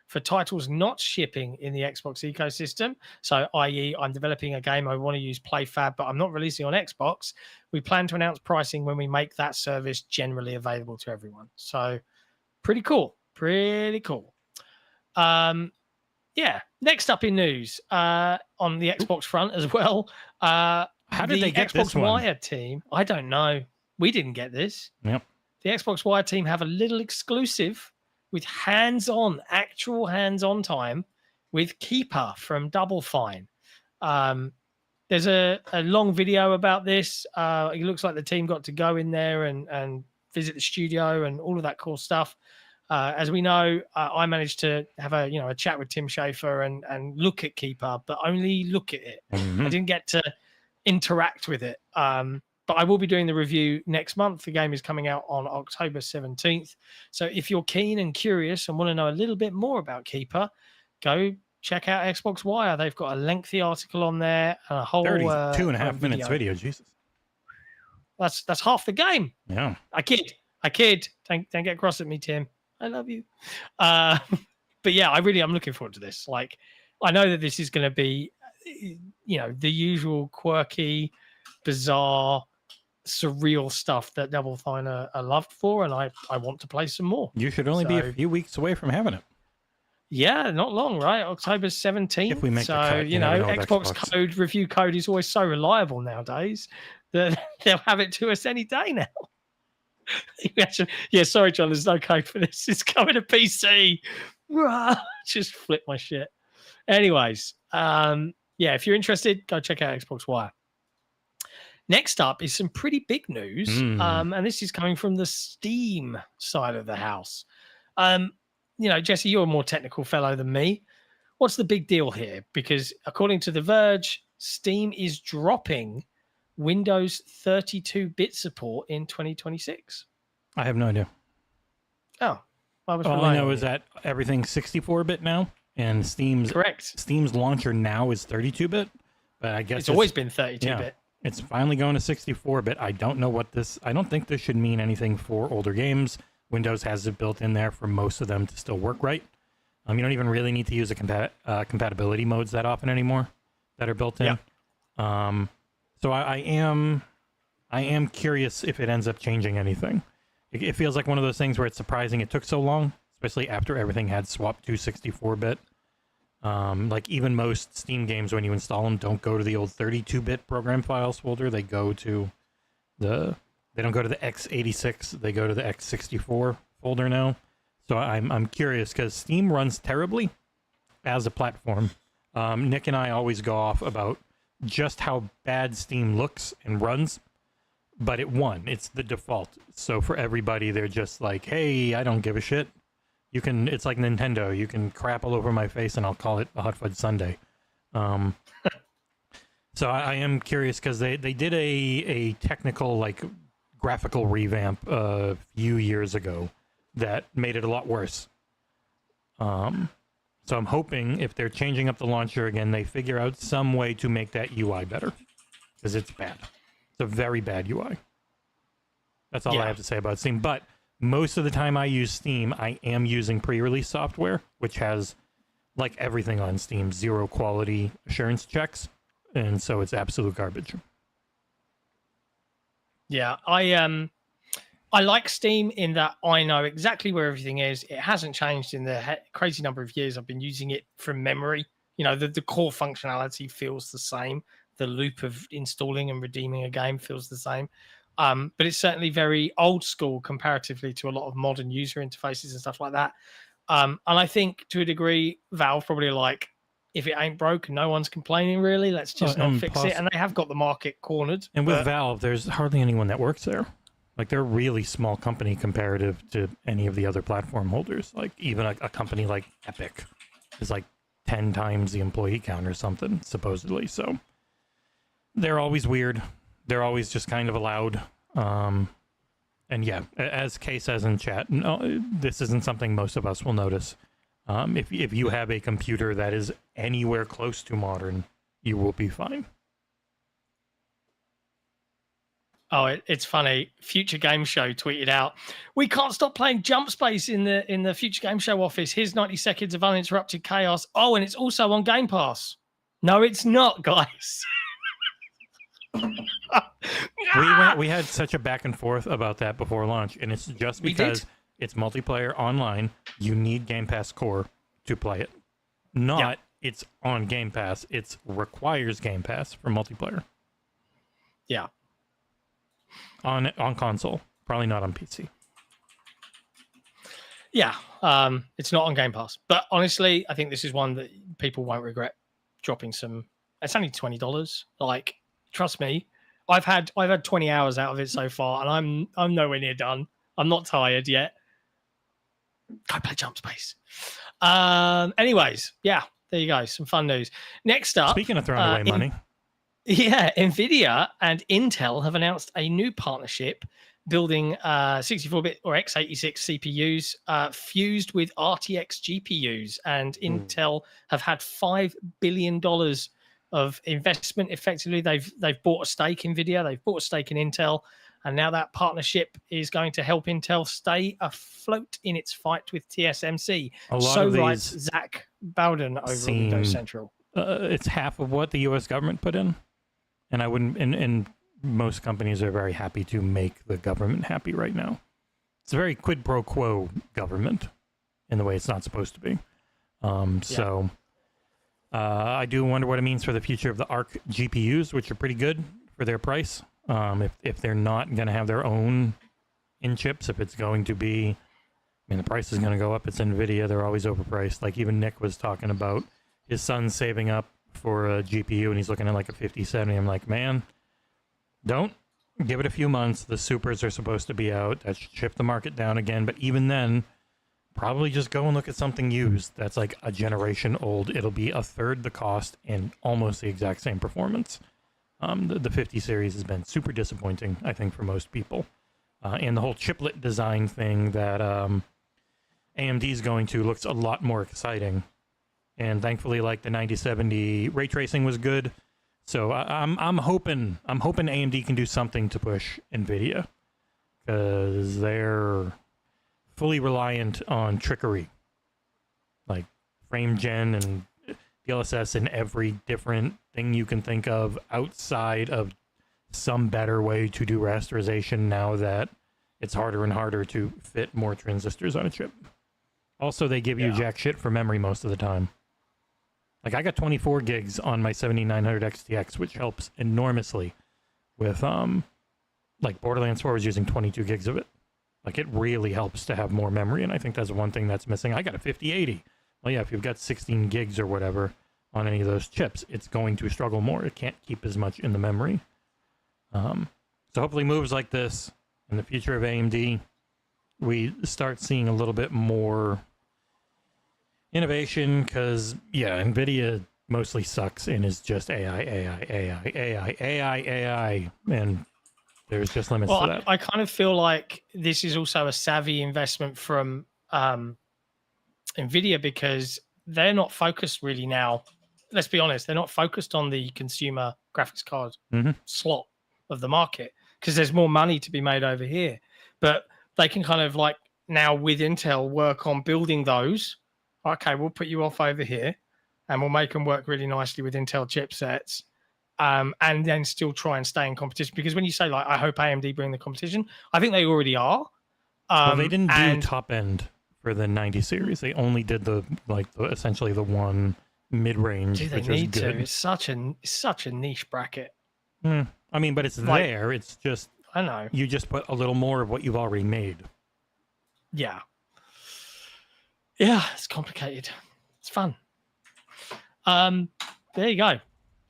For titles not shipping in the Xbox ecosystem, so i.e. I'm developing a game, I want to use PlayFab, but I'm not releasing on Xbox, we plan to announce pricing when we make that service generally available to everyone. So pretty cool. Next up in news, on the Xbox front as well. How did they get Xbox this one? Wire team, I don't know. We didn't get this. Yep. The Xbox Wire team have a little exclusive with actual hands-on time with Keeper from Double Fine. There's a long video about this. It looks like the team got to go in there and visit the studio and all of that cool stuff. As we know, I managed to have a chat with Tim Schafer and look at Keeper, but only look at it. I didn't get to interact with it. But I will be doing the review next month. The game is coming out on October 17th. So if you're keen and curious and want to know a little bit more about Keeper, go check out Xbox Wire. They've got a lengthy article on there and a whole 32.5 minutes video. Jesus, that's half the game. Yeah, I kid. Don't get cross at me, Tim. I love you. But yeah, I'm looking forward to this. Like, I know that this is going to be, the usual quirky, bizarre, surreal stuff that Double Fine are loved for, and I want to play some more. You should only be a few weeks away from having it. Yeah, not long, right? October 17th. If we make the so, cut, you know, Xbox code, review code is always so reliable nowadays that they'll have it to us any day now. Yeah, sorry, John, there's no code for this. It's coming to PC. Just flip my shit. Anyways, if you're interested, go check out Xbox Wire. Next up is some pretty big news, and this is coming from the Steam side of the house. Jesse, you're a more technical fellow than me. What's the big deal here? Because according to The Verge, Steam is dropping Windows 32-bit support in 2026. I have no idea. Oh, all I know is that everything's 64-bit now, and Steam's launcher now is 32-bit. But I guess it's always been 32-bit. Yeah, it's finally going to 64-bit. I don't know I don't think this should mean anything for older games. Windows has it built in there for most of them to still work right. You don't even really need to use the compatibility modes that often anymore that are built in. Yeah. So I am curious if it ends up changing anything. It feels like one of those things where it's surprising it took so long, especially after everything had swapped to 64-bit. Like even most Steam games, when you install them, don't go to the old 32-bit program files folder. They go to they don't go to the x86. They go to the x64 folder now. So I'm curious because Steam runs terribly as a platform. Nick and I always go off about just how bad Steam looks and runs, but it won. It's the default. So for everybody, they're just like, hey, I don't give a shit. It's like Nintendo. You can crap all over my face and I'll call it a hot fudge sundae. So I am curious because they did a technical, like, graphical revamp a few years ago that made it a lot worse. So I'm hoping if they're changing up the launcher again, they figure out some way to make that UI better, because it's bad. It's a very bad UI. That's all I have to say about Steam. But most of the time I use Steam, I am using pre-release software, which has, like everything on Steam, 0 quality assurance checks, and so it's absolute garbage. Yeah, I like Steam in that I know exactly where everything is. It hasn't changed in the crazy number of years I've been using it from memory. The core functionality feels the same. The loop of installing and redeeming a game feels the same. But it's certainly very old school comparatively to a lot of modern user interfaces and stuff like that. And I think to a degree, Valve probably like, if it ain't broke, no one's complaining really. Let's just not fix it. And they have got the market cornered. And with Valve, there's hardly anyone that works there. Like, they're a really small company comparative to any of the other platform holders. Like, even a company like Epic is like 10 times the employee count or something, supposedly. So they're always weird. They're always just kind of allowed. And yeah, as Kay says in chat, no, this isn't something most of us will notice. If you have a computer that is anywhere close to modern, you will be fine. Oh, it's funny. Future Game Show tweeted out, "We can't stop playing Jump Space in the Future Game Show office. Here's 90 seconds of uninterrupted chaos. Oh, and it's also on Game Pass." No, it's not, guys. We had such a back and forth about that before launch, and it's just because it's multiplayer online. You need Game Pass Core to play it. It's on Game Pass. It requires Game Pass for multiplayer. Yeah. On console, probably not on PC. Yeah, it's not on Game Pass. But honestly, I think this is one that people won't regret dropping some. It's only $20. Like, trust me, I've had 20 hours out of it so far, and I'm nowhere near done. I'm not tired yet. Go play Jump Space. Anyways, yeah, there you go. Some fun news. Next up, speaking of throwing away money. Yeah, Nvidia and Intel have announced a new partnership building 64-bit or x86 CPUs fused with RTX GPUs, and Intel have had $5 billion of investment. Effectively, they've bought a stake in Nvidia, they've bought a stake in Intel, and now that partnership is going to help Intel stay afloat in its fight with TSMC. So writes Zach Bowden over at Windows Central. It's half of what the U.S. government put in, and I wouldn't. And most companies are very happy to make the government happy right now. It's a very quid pro quo government in the way it's not supposed to be. So I do wonder what it means for the future of the ARC GPUs, which are pretty good for their price. If they're not going to have their own in chips, if it's going to be, I mean, the price is going to go up. It's Nvidia. They're always overpriced. Like even Nick was talking about his son saving up for a GPU and he's looking at like a 5070. I'm like, man, don't give it a few months. The supers are supposed to be out. That should shift the market down again. But even then, probably just go and look at something used that's like a generation old. It'll be a third the cost and almost the exact same performance. The 50 series has been super disappointing, I think, for most people. And the whole chiplet design thing that AMD is going to looks a lot more exciting. And thankfully, like the 9070 ray tracing was good. So I'm hoping AMD can do something to push Nvidia, because they're fully reliant on trickery, like frame gen and DLSS and every different thing you can think of outside of some better way to do rasterization now that it's harder and harder to fit more transistors on a chip. Also, they give you jack shit for memory most of the time. Like I got 24 gigs on my 7900 XTX, which helps enormously with like Borderlands 4 was using 22 gigs of it. Like it really helps to have more memory, and I think that's one thing that's missing. I got a 5080. Well, yeah, if you've got 16 gigs or whatever on any of those chips, it's going to struggle more. It can't keep as much in the memory. So hopefully moves like this in the future of AMD, we start seeing a little bit more innovation, because Nvidia mostly sucks and is just AI, and there's just limits to that. I kind of feel like this is also a savvy investment from Nvidia, because they're not focused really now. Let's be honest, they're not focused on the consumer graphics card slot of the market, because there's more money to be made over here. But they can kind of like now with Intel work on building those. Okay, we'll put you off over here and we'll make them work really nicely with Intel chipsets, and then still try and stay in competition. Because when you say, like, I hope AMD bring the competition, I think they already are. Well, they didn't do top end for the 90 series. They only did essentially the one mid-range, which was good. It's such a niche bracket. I mean, but it's like, there. It's just, I know. You just put a little more of what you've already made. Yeah. Yeah, it's complicated. It's fun. There you go.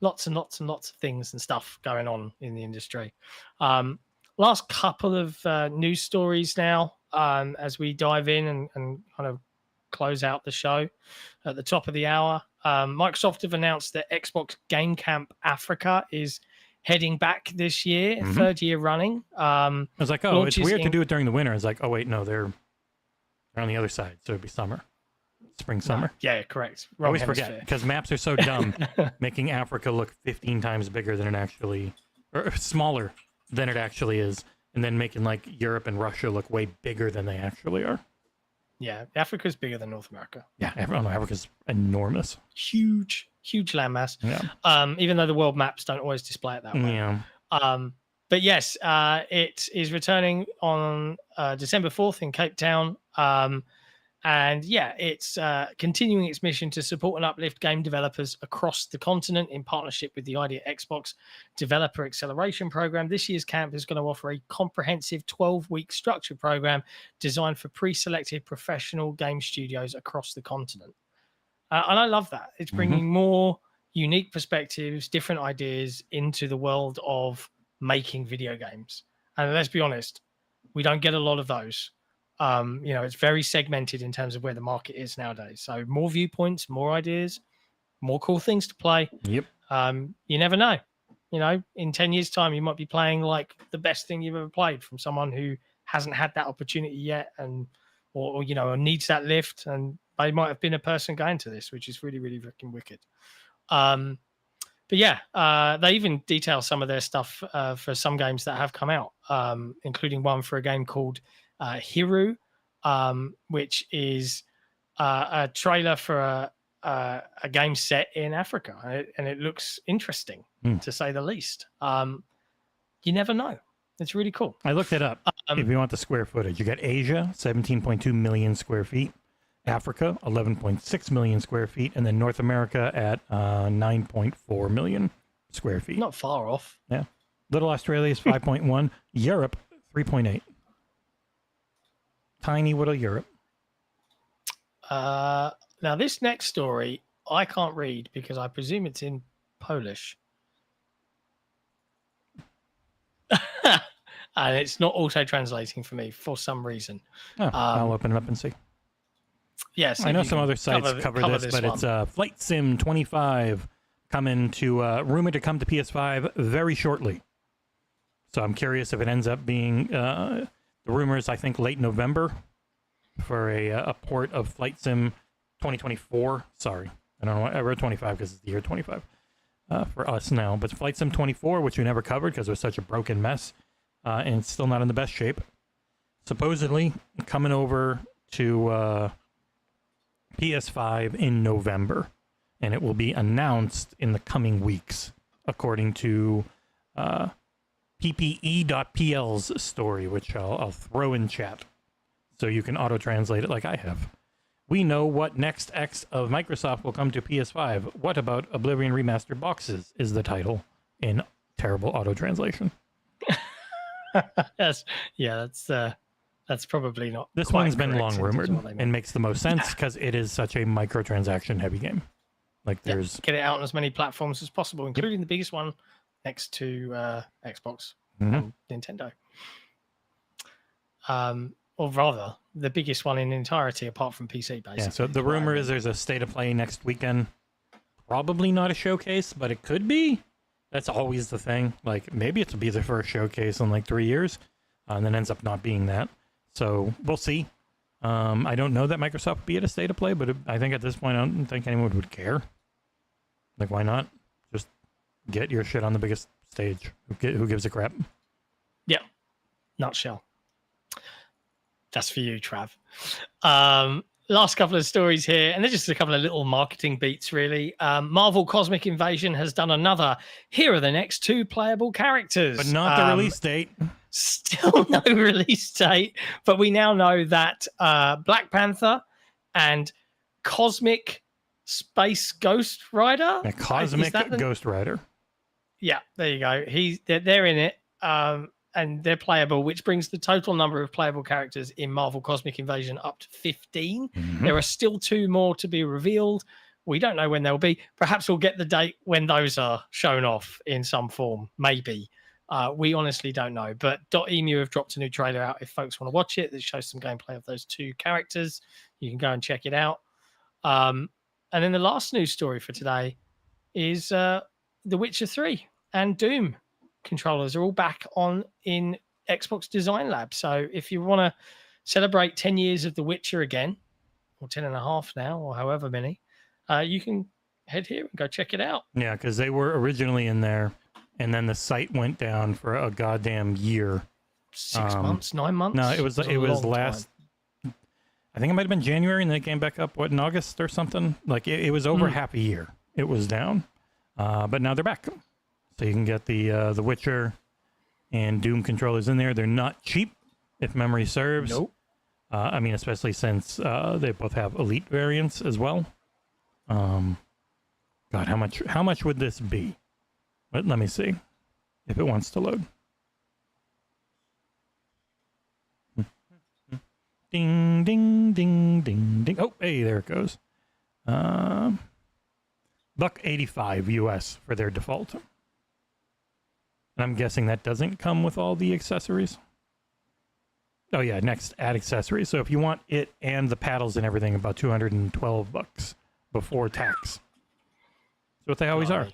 Lots and lots and lots of things and stuff going on in the industry. Last couple of news stories now, as we dive in and kind of close out the show at the top of the hour. Microsoft have announced that Xbox Game Camp Africa is heading back this year, third year running. I was like, oh, it's weird to do it during the winter. It's like, oh, wait, no, they're on the other side, so it'd be summer. Spring, summer. No. Yeah, correct. I always forget, because maps are so dumb, making Africa look 15 times bigger than it actually, or smaller than it actually is, and then making like Europe and Russia look way bigger than they actually are. Yeah, Africa's bigger than North America. Yeah, Africa's enormous. Huge landmass. Yeah. Even though the world maps don't always display it that way. Yeah. But yes, it is returning on December 4th in Cape Town. And yeah, it's continuing its mission to support and uplift game developers across the continent in partnership with the Idea Xbox Developer Acceleration Program. This year's camp is going to offer a comprehensive 12-week structured program designed for pre-selected professional game studios across the continent. And I love that. It's bringing more unique perspectives, different ideas into the world of making video games. And let's be honest, we don't get a lot of those. It's very segmented in terms of where the market is nowadays. So more viewpoints, more ideas, more cool things to play. Yep. You never know. in 10 years' time, you might be playing like the best thing you've ever played from someone who hasn't had that opportunity yet, and or needs that lift, and they might have been a person going to this, which is really, really freaking wicked. But yeah, they even detail some of their stuff for some games that have come out, including one for a game called Hiru, which is a trailer for a game set in Africa, and it looks interesting to say the least. You never know. It's really cool. I looked it up. If you want the square footage, you got Asia, 17.2 million square feet, Africa, 11.6 million square feet, and then North America at 9.4 million square feet. Not far off. Yeah. Little Australia is 5.1, Europe 3.8. Tiny little Europe. Now, this next story, I can't read because I presume it's in Polish. And it's not auto translating for me for some reason. Oh, I'll open it up and see. Yes. I know some other sites cover this, but it's Flight Sim 25 coming to rumored to come to PS5 very shortly. So I'm curious if it ends up being the rumors. I think late November for a port of Flight Sim 2024. Sorry, I don't know why I wrote 25 because it's the year 25 for us now. But Flight Sim 24, which we never covered because it was such a broken mess, and it's still not in the best shape. Supposedly coming over to PS5 in November, and it will be announced in the coming weeks, according to PPE.pl's story, which I'll throw in chat so you can auto-translate it like I have. We know what next X of Microsoft will come to PS5. What about Oblivion Remastered Boxes is the title in terrible auto-translation. That's probably not. This one's been long rumored and makes the most sense because it is such a microtransaction heavy game. Like there's get it out on as many platforms as possible, including the biggest one next to Xbox and Nintendo. Or rather, the biggest one in entirety apart from PC, basically. Yeah, so the rumor is there's a state of play next weekend. Probably not a showcase, but it could be. That's always the thing. Like, maybe it'll be the first showcase in like 3 years, and then ends up not being that. So we'll see. I don't know that Microsoft would be at a state of play, but I think at this point, I don't think anyone would care. Like, why not? Just get your shit on the biggest stage. Who gives a crap? Yeah. Nutshell. That's for you, Trav. Last couple of stories here, and they're just a couple of little marketing beats, really. Marvel Cosmic Invasion has done another. Here are the next 2 playable characters. But not the release date. Still no release date, but we now know that Black Panther and Cosmic Space Ghost Rider. A Cosmic Ghost Rider. Yeah, there you go. They're in it. And they're playable, which brings the total number of playable characters in Marvel Cosmic Invasion up to 15. There are still 2 more to be revealed. We don't know when they'll be. Perhaps we'll get the date when those are shown off in some form. Maybe. We honestly don't know. But .emu have dropped a new trailer out if folks want to watch it. That shows some gameplay of those 2 characters. You can go and check it out. And then the last news story for today is The Witcher 3 and Doom controllers are all back on in Xbox Design Lab. So if you want to celebrate 10 years of The Witcher again, or 10 and a half now, or however many, you can head here and go check it out. Yeah, because they were originally in there, and then the site went down for a goddamn year. 6 months, 9 months? No, it was last. Time. I think it might have been January, and then it came back up, in August or something? Like, it was over half a year. It was down. But now they're back. So you can get the Witcher and Doom controllers in there. They're not cheap, if memory serves. Nope. I mean, especially since they both have Elite variants as well. God, how much would this be? Let me see if it wants to load. Ding, ding, ding, ding, ding. Oh, hey, there it goes. $185 US for their default. And I'm guessing that doesn't come with all the accessories. Oh yeah, next, add accessories. So if you want it and the paddles and everything, about $212 before tax. That's what they always are.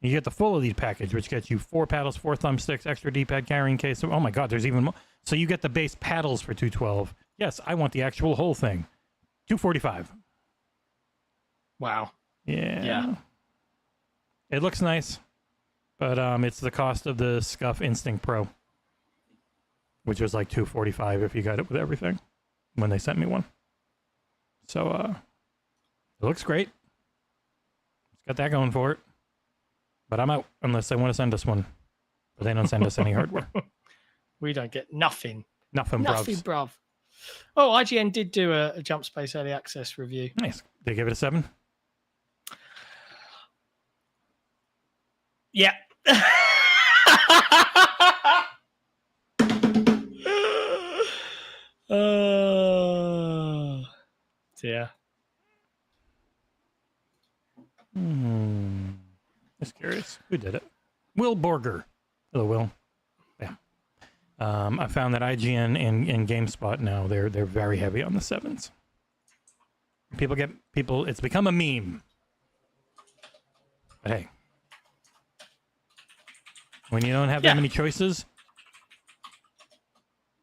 You get the full Elite package, which gets you 4 paddles, 4 thumbsticks, extra D-pad carrying case. So, oh my God, there's even more. So you get the base paddles for $212. Yes, I want the actual whole thing. $245. Wow. Yeah. It looks nice, but it's the cost of the Scuff Instinct Pro, which was like $245 if you got it with everything when they sent me one. So it looks great. It's got that going for it. But I'm out unless they want to send us one. But they don't send us any hardware. We don't get nothing. Nothing, bruv. Oh, IGN did do a Jump Space Early Access review. Nice. They give it a 7? Yeah. Dear. Just curious. Who did it? Will Borger. Hello, Will. Yeah. I found that IGN and GameSpot now, they're very heavy on the 7s. It's become a meme. But hey. When you don't have that many choices,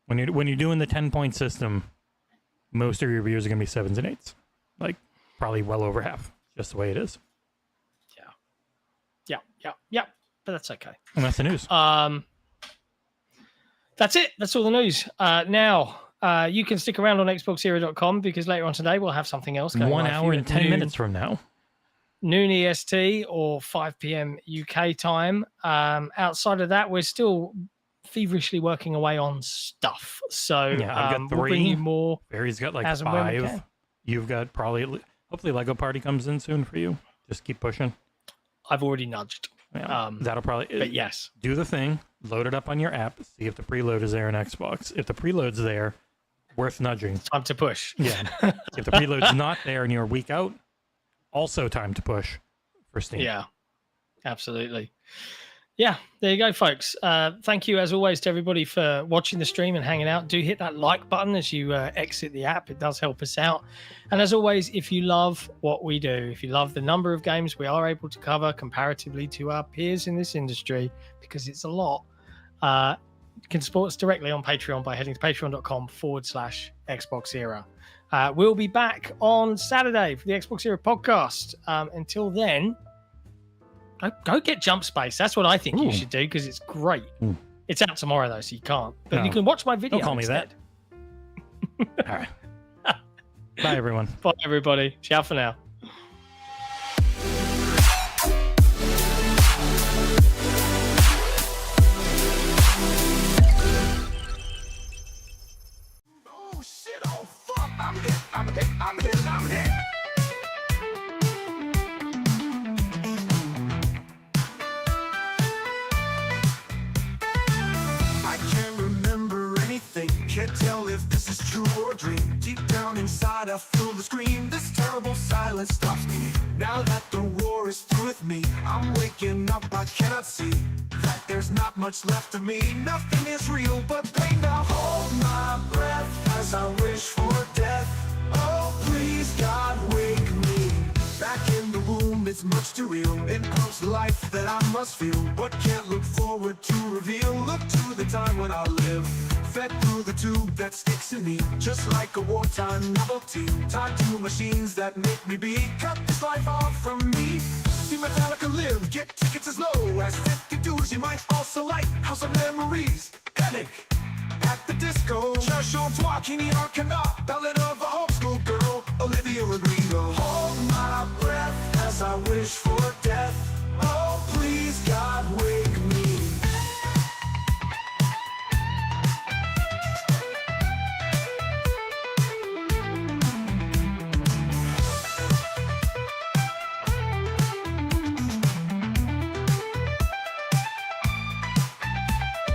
when you're doing the 10-point system, most of your reviews are going to be 7s and 8s. Like, probably well over half. Just the way it is. Yeah. But that's okay. And that's the news. That's it. That's all the news. Now, you can stick around on XboxEra.com because later on today we'll have something else going 1 hour and 10 minutes from now. Noon EST or 5 p.m. UK time. Outside of that, we're still feverishly working away on stuff. So yeah, I've got 3. We'll bring you more. Barry's got like as and when we 5. can. You've got probably, hopefully Lego Party comes in soon for you. Just keep pushing. I've already nudged. Yeah, that'll probably. But yes. Do the thing. Load it up on your app. See if the preload is there in Xbox. If the preload's there, worth nudging. Time to push. Yeah. If the preload's not there and you're a week out, also time to push for Steam. Yeah, absolutely. Yeah, there you go, folks. Thank you, as always, to everybody for watching the stream and hanging out. Do hit that like button as you exit the app. It does help us out. And as always, if you love what we do, if you love the number of games we are able to cover comparatively to our peers in this industry, because it's a lot, you can support us directly on Patreon by heading to patreon.com/XboxEra. We'll be back on Saturday for the Xbox Era podcast. Until then, go get Jump Space. That's what I think you should do because it's great. It's out tomorrow though, so you can't. But you can watch my video. Don't call me that. All right. Bye, everyone. Bye, everybody. Ciao for now. Oh shit, oh fuck, I'm hit. I can't remember anything, can't tell if this is true or a dream. Deep down inside I feel the scream, this terrible silence stops me. Now that the war is through with me, I'm waking up, I cannot see that there's not much left of me. Nothing is real but pain. Now hold my breath as I wish for death. Oh please God, wake me. Back in the womb, it's much too real. In comes life that I must feel, but can't look forward to reveal. Look to the time when I live, fed through the tube that sticks in me, just like a wartime novelty, tied to machines that make me be. Cut this life off from me. See Metallica live, get tickets as low as 50 dues. You might also like House of Memories, Panic at the Disco, Cherche au Toi, Kini Arcana, Ballad of a Homeschool Girl, Olivia Rodrigo. Hold my breath as I wish for death. Oh please God, wake me.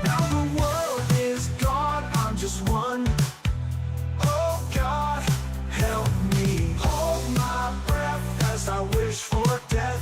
Now the world is gone, I'm just one. Oh God, help me. Hold my breath as I wish for death.